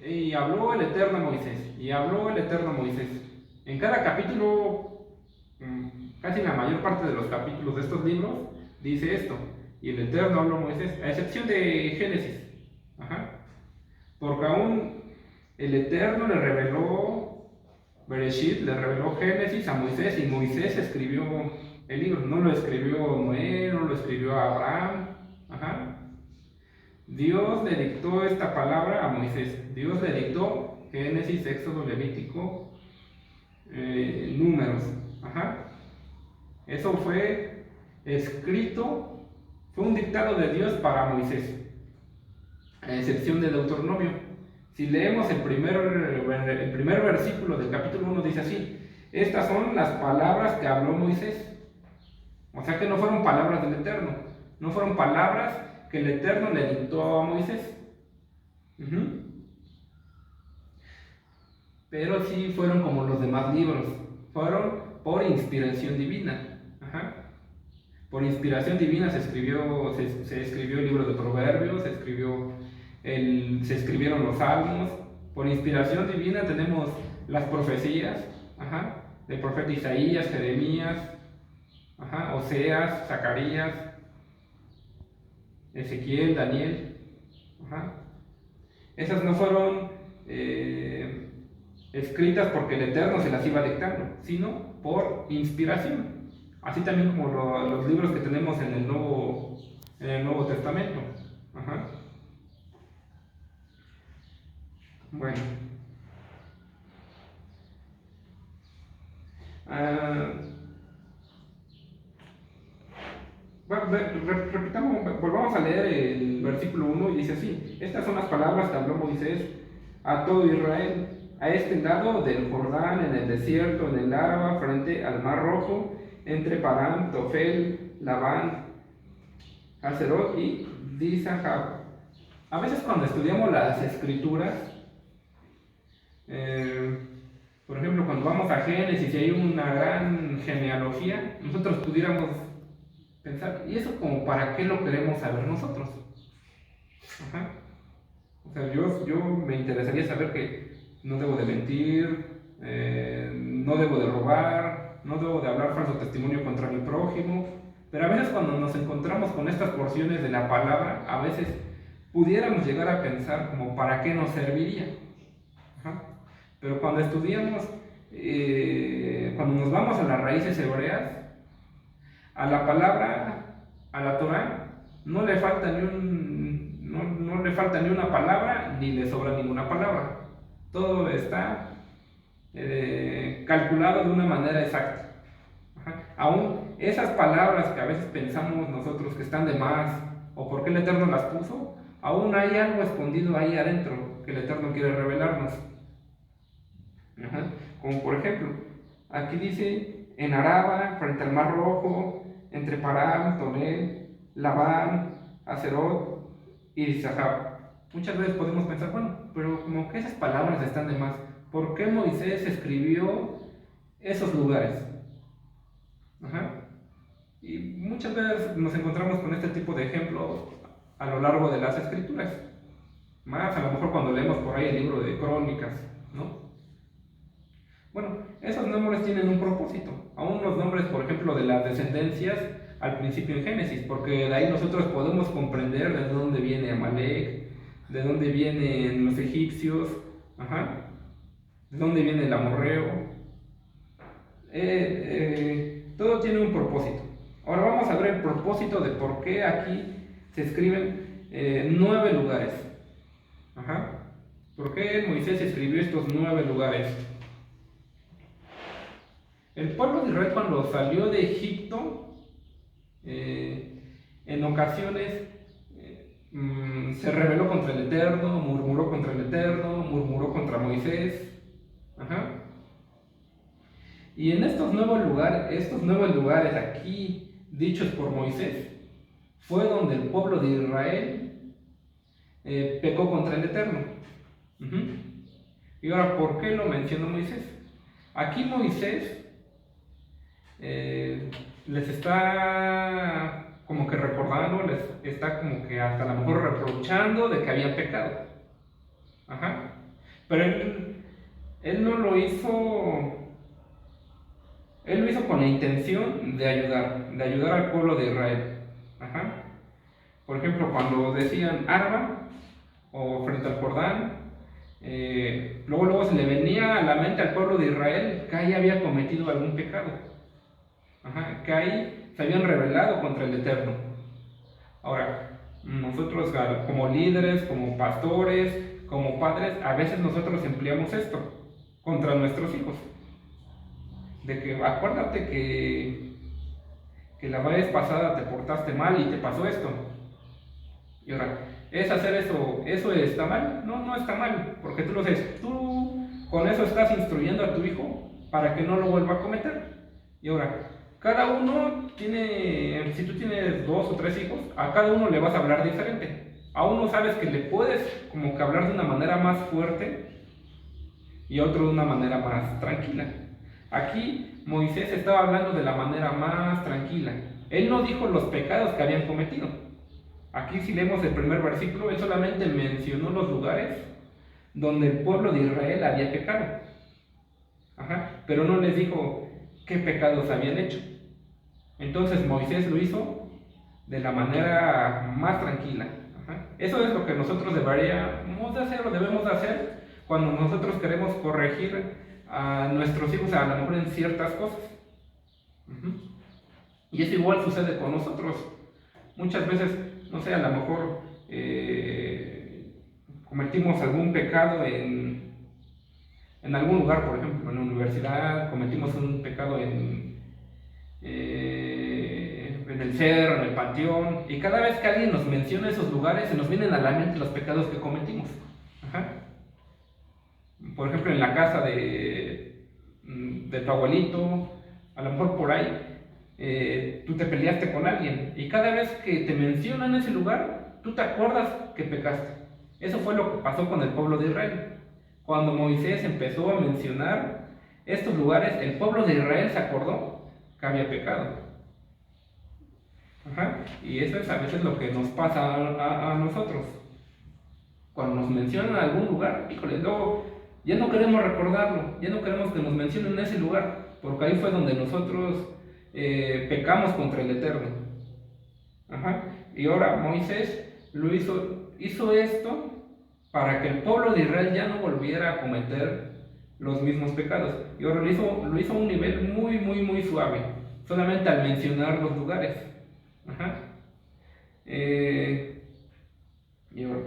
y habló el Eterno a Moisés, y habló el Eterno a Moisés. En cada capítulo, casi la mayor parte de los capítulos de estos libros, dice esto, y el Eterno habló a Moisés, a excepción de Génesis. Ajá. Porque aún el Eterno le reveló Bereshit, le reveló Génesis a Moisés, y Moisés escribió el libro. No lo escribió Noé, no lo escribió Abraham. Ajá. Dios le dictó esta palabra a Moisés. Dios le dictó Génesis, Éxodo, Levítico, Números. Ajá. Eso fue escrito, fue un dictado de Dios para Moisés, a excepción de Deuteronomio. Si leemos el primer versículo del capítulo 1, dice así: estas son las palabras que habló Moisés. O sea que no fueron palabras del Eterno, no fueron palabras que el Eterno le dictó a Moisés. Pero sí fueron como los demás libros, fueron por inspiración divina. Ajá. Por inspiración divina se escribió el libro de Proverbios, se escribieron los salmos. Por inspiración divina tenemos las profecías, ajá, del profeta Isaías, Jeremías, ajá, Oseas, Zacarías, Ezequiel, Daniel. Ajá. Esas no fueron escritas porque el Eterno se las iba dictando, sino por inspiración. Así también como los libros que tenemos en el Nuevo Testamento. Ajá. Bueno. Volvamos a leer el versículo 1 y dice así: estas son las palabras que habló Moisés a todo Israel, a este lado del Jordán, en el desierto, en el Araba, frente al Mar Rojo, entre Parán, Tofel, Labán, Haserot y Dizahab. A veces cuando estudiamos las escrituras, por ejemplo, cuando vamos a Génesis y hay una gran genealogía, nosotros pudiéramos pensar, ¿y eso como para qué lo queremos saber nosotros? Ajá. O sea, yo me interesaría saber que no debo de mentir, no debo de robar, no debo de hablar falso testimonio contra mi prójimo. Pero a veces cuando nos encontramos con estas porciones de la palabra, a veces pudiéramos llegar a pensar como para qué nos serviría. Ajá. Pero cuando estudiamos, cuando nos vamos a las raíces hebreas, a la palabra, a la Torah, no le falta ni una palabra, ni le sobra ninguna palabra. Todo está calculado de una manera exacta. Ajá. Aún esas palabras que a veces pensamos nosotros que están de más, o por qué el Eterno las puso, aún hay algo escondido ahí adentro que el Eterno quiere revelarnos. Ajá. Como por ejemplo, aquí dice en Araba, frente al Mar Rojo, entre Parán, Tonel, Labán, Haserot y Dizahab. Muchas veces podemos pensar, bueno, pero como que esas palabras están de más. ¿Por qué Moisés escribió esos lugares? Ajá. Y muchas veces nos encontramos con este tipo de ejemplos a lo largo de las escrituras. Más a lo mejor cuando leemos por ahí el libro de Crónicas, ¿no? Bueno, esos nombres tienen un propósito. Aún los nombres, por ejemplo, de las descendencias al principio en Génesis, porque de ahí nosotros podemos comprender de dónde viene Amalek, de dónde vienen los egipcios, ajá, de dónde viene el amorreo. Todo tiene un propósito. Ahora vamos a ver el propósito de por qué aquí se escriben 9 lugares. Ajá. ¿Por qué Moisés escribió estos 9 lugares? El pueblo de Israel, cuando salió de Egipto, en ocasiones se rebeló contra el Eterno, murmuró contra el Eterno, murmuró contra Moisés. Ajá. Y en estos nuevos lugares aquí dichos por Moisés, fue donde el pueblo de Israel pecó contra el Eterno. Y ahora, ¿por qué lo mencionó Moisés? Aquí Moisés les está como que recordando, les está como que hasta a lo mejor reprochando de que habían pecado. Ajá. Pero él no lo hizo, él lo hizo con la intención de ayudar al pueblo de Israel. Ajá. Por ejemplo, cuando decían Arba o frente al Jordán, luego se le venía a la mente al pueblo de Israel que ahí había cometido algún pecado. Ajá, que ahí se habían rebelado contra el Eterno. Ahora, nosotros como líderes, como pastores, como padres, a veces nosotros empleamos esto contra nuestros hijos. De que acuérdate que la vez pasada te portaste mal y te pasó esto. Y ahora, ¿es hacer eso está mal? No, no está mal, porque tú lo sabes, tú con eso estás instruyendo a tu hijo para que no lo vuelva a cometer. Y ahora, cada uno tiene, si tú tienes 2 o 3 hijos, a cada uno le vas a hablar diferente. A uno sabes que le puedes como que hablar de una manera más fuerte y a otro de una manera más tranquila. Aquí Moisés estaba hablando de la manera más tranquila. Él no dijo los pecados que habían cometido. Aquí si leemos el primer versículo, él solamente mencionó los lugares donde el pueblo de Israel había pecado. Ajá, pero no les dijo qué pecados habían hecho. Entonces Moisés lo hizo de la manera más tranquila. Ajá. Eso es lo que nosotros deberíamos de hacer o debemos de hacer cuando nosotros queremos corregir a nuestros hijos a lo mejor en ciertas cosas. Y eso igual sucede con nosotros. Muchas veces, no sé, a lo mejor cometimos algún pecado en algún lugar, por ejemplo, en la universidad, cometimos un pecado en el cerro, en el panteón, y cada vez que alguien nos menciona esos lugares, se nos vienen a la mente los pecados que cometimos. Ajá. Por ejemplo, en la casa de tu abuelito, a lo mejor por ahí, tú te peleaste con alguien, y cada vez que te mencionan ese lugar, tú te acuerdas que pecaste. Eso fue lo que pasó con el pueblo de Israel. Cuando Moisés empezó a mencionar estos lugares, el pueblo de Israel se acordó que había pecado. Ajá. Y eso es a veces lo que nos pasa a nosotros. Cuando nos mencionan algún lugar, híjole, luego ya no queremos recordarlo, ya no queremos que nos mencionen ese lugar, porque ahí fue donde nosotros pecamos contra el Eterno. Ajá. Y ahora Moisés lo hizo esto para que el pueblo de Israel ya no volviera a cometer los mismos pecados. Y ahora lo hizo a un nivel muy, muy, muy suave, solamente al mencionar los lugares. Ajá. Y ahora,